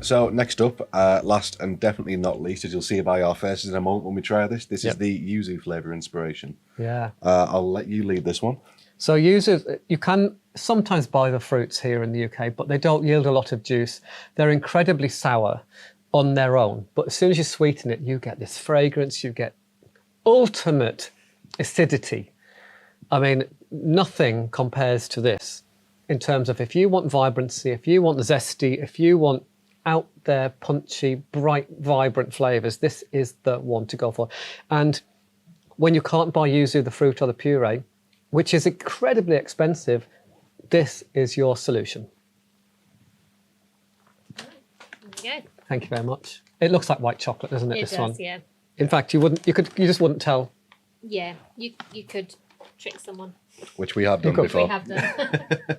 So next up, last and definitely not least, as you'll see by our faces in a moment when we try this, this is the Yuzu Flavour Inspiration. Yeah. I'll let you lead this one. So Yuzu, you can sometimes buy the fruits here in the UK, but they don't yield a lot of juice. They're incredibly sour on their own, but as soon as you sweeten it, you get this fragrance, you get ultimate acidity. I mean, nothing compares to this in terms of if you want vibrancy, if you want zesty, if you want out there, punchy, bright, vibrant flavours, this is the one to go for. And when you can't buy yuzu, the fruit or the puree, which is incredibly expensive, this is your solution. There you go. Thank you very much. It looks like white chocolate, doesn't it? It this does, one. yeah. In fact, you just wouldn't tell. Yeah, you could trick someone. Which we have done before. We have done.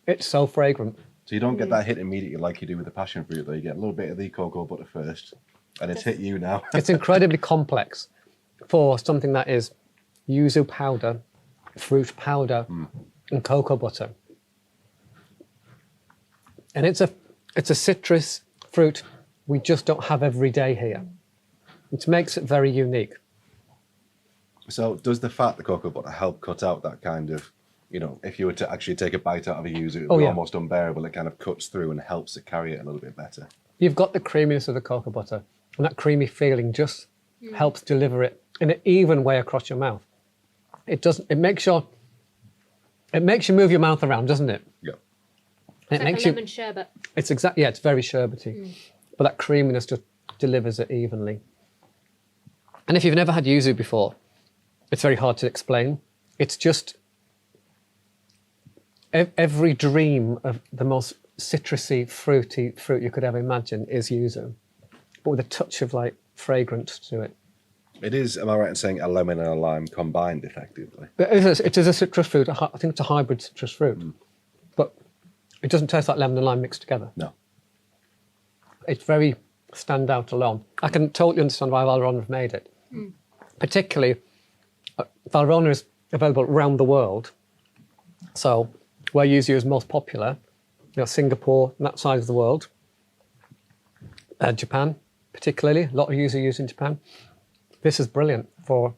It's so fragrant. So you don't get that hit immediately like you do with the passion fruit, though. You get a little bit of the cocoa butter first, and it's hit you now. It's incredibly complex for something that is yuzu powder, fruit powder, and cocoa butter. And it's a citrus fruit we just don't have every day here. It makes it very unique. So does the fat, the cocoa butter, help cut out that kind of, you know, if you were to actually take a bite out of a yuzu, it would be almost unbearable. It kind of cuts through and helps it carry it a little bit better. You've got the creaminess of the cocoa butter, and that creamy feeling just helps deliver it in an even way across your mouth. It makes you move your mouth around, doesn't it? Yeah. And It's like a lemon sherbet. It's it's very sherbety, but that creaminess just delivers it evenly. And if you've never had yuzu before, it's very hard to explain. It's just every dream of the most citrusy, fruity fruit you could ever imagine is yuzu, but with a touch of like fragrance to it. It is, am I right in saying, a lemon and a lime combined effectively? It is a citrus fruit. I think it's a hybrid citrus fruit, but it doesn't taste like lemon and lime mixed together. No. It's very stand out alone. I can totally understand why Valrhona have made it. Particularly, Valrhona is available around the world. So where yuzu is most popular, you know, Singapore, and that side of the world, Japan particularly, a lot of yuzu used in Japan. This is brilliant for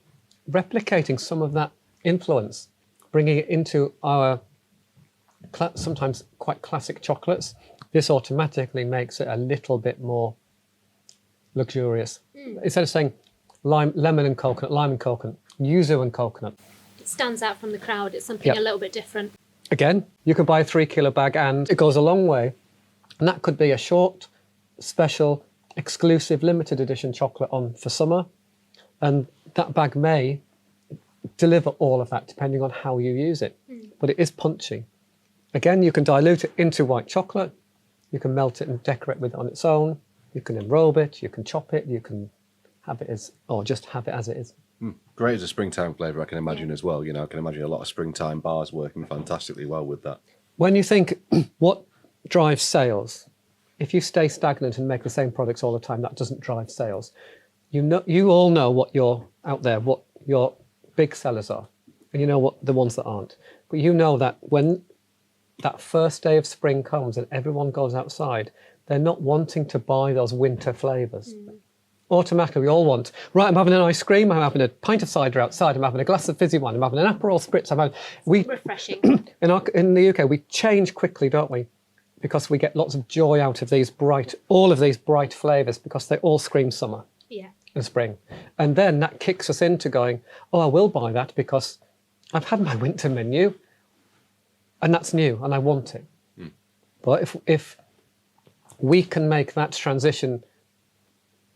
replicating some of that influence, bringing it into our sometimes quite classic chocolates. This automatically makes it a little bit more luxurious. Instead of saying lemon and coconut, lime and coconut, yuzu and coconut. It stands out from the crowd. It's something a little bit different. Again, you can buy a 3 kilo bag and it goes a long way. And that could be a short, special, exclusive, limited edition chocolate on for summer. And that bag may deliver all of that depending on how you use it. But it is punchy. Again, you can dilute it into white chocolate. You can melt it and decorate with it on its own. You can enrobe it, you can chop it, you can have it as, or just have it as it is. Great as a springtime flavour, I can imagine as well. You know, I can imagine a lot of springtime bars working fantastically well with that. When you think what drives sales, if you stay stagnant and make the same products all the time, that doesn't drive sales. You all know what your out there, what your big sellers are, and you know what the ones that aren't. But you know that when that first day of spring comes and everyone goes outside, they're not wanting to buy those winter flavours. Automatically, we all want, right, I'm having an ice cream, I'm having a pint of cider outside, I'm having a glass of fizzy wine, I'm having an Aperol Spritz. Refreshing. In the UK, we change quickly, don't we? Because we get lots of joy out of all of these bright flavours because they all scream summer and spring. And then that kicks us into going, oh, I will buy that because I've had my winter menu and that's new and I want it. But if we can make that transition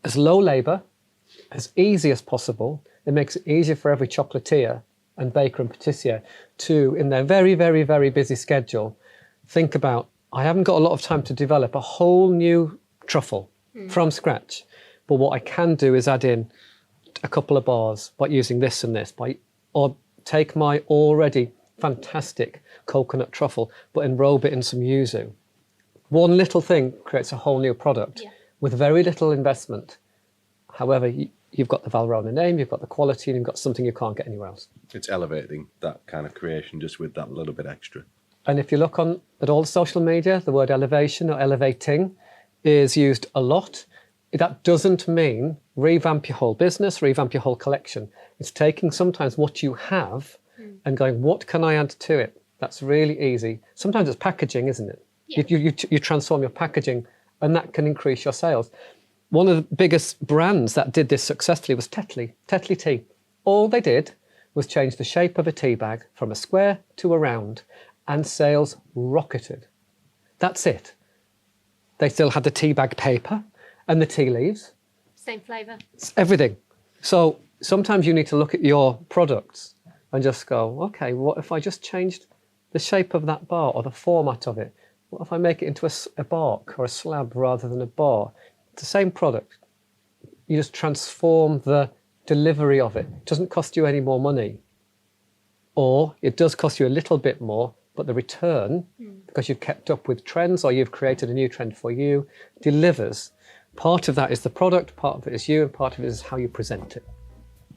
as low labour, as easy as possible, it makes it easier for every chocolatier and baker and patissier to, in their very, very, very busy schedule, think about, I haven't got a lot of time to develop a whole new truffle from scratch, but what I can do is add in a couple of bars by using this and this, or take my already fantastic coconut truffle, but enrobe it in some yuzu. One little thing creates a whole new product with very little investment. However, you've got the Valrhona name, you've got the quality, and you've got something you can't get anywhere else. It's elevating that kind of creation just with that little bit extra. And if you look at all the social media, the word elevation or elevating is used a lot. That doesn't mean revamp your whole business, revamp your whole collection. It's taking sometimes what you have and going, what can I add to it? That's really easy. Sometimes it's packaging, isn't it? Yeah. You transform your packaging and that can increase your sales. One of the biggest brands that did this successfully was Tetley Tea. All they did was change the shape of a tea bag from a square to a round, and sales rocketed. That's it. They still had the tea bag paper and the tea leaves. Same flavour. Everything. So sometimes you need to look at your products and just go, okay, what if I just changed the shape of that bar or the format of it? What if I make it into a bark or a slab rather than a bar? It's the same product. You just transform the delivery of it. It doesn't cost you any more money. Or it does cost you a little bit more, but the return, because you've kept up with trends or you've created a new trend for you, delivers. Part of that is the product, part of it is you, and part of it is how you present it.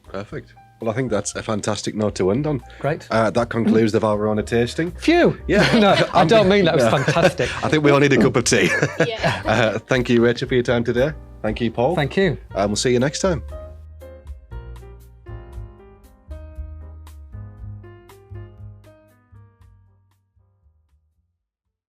Perfect. Well, I think that's a fantastic note to end on. Great. That concludes the Valrhona tasting. Phew! Yeah. No, I don't mean that. It was fantastic. I think we all need a cup of tea. Yeah. Thank you, Rachel, for your time today. Thank you, Paul. Thank you. And we'll see you next time.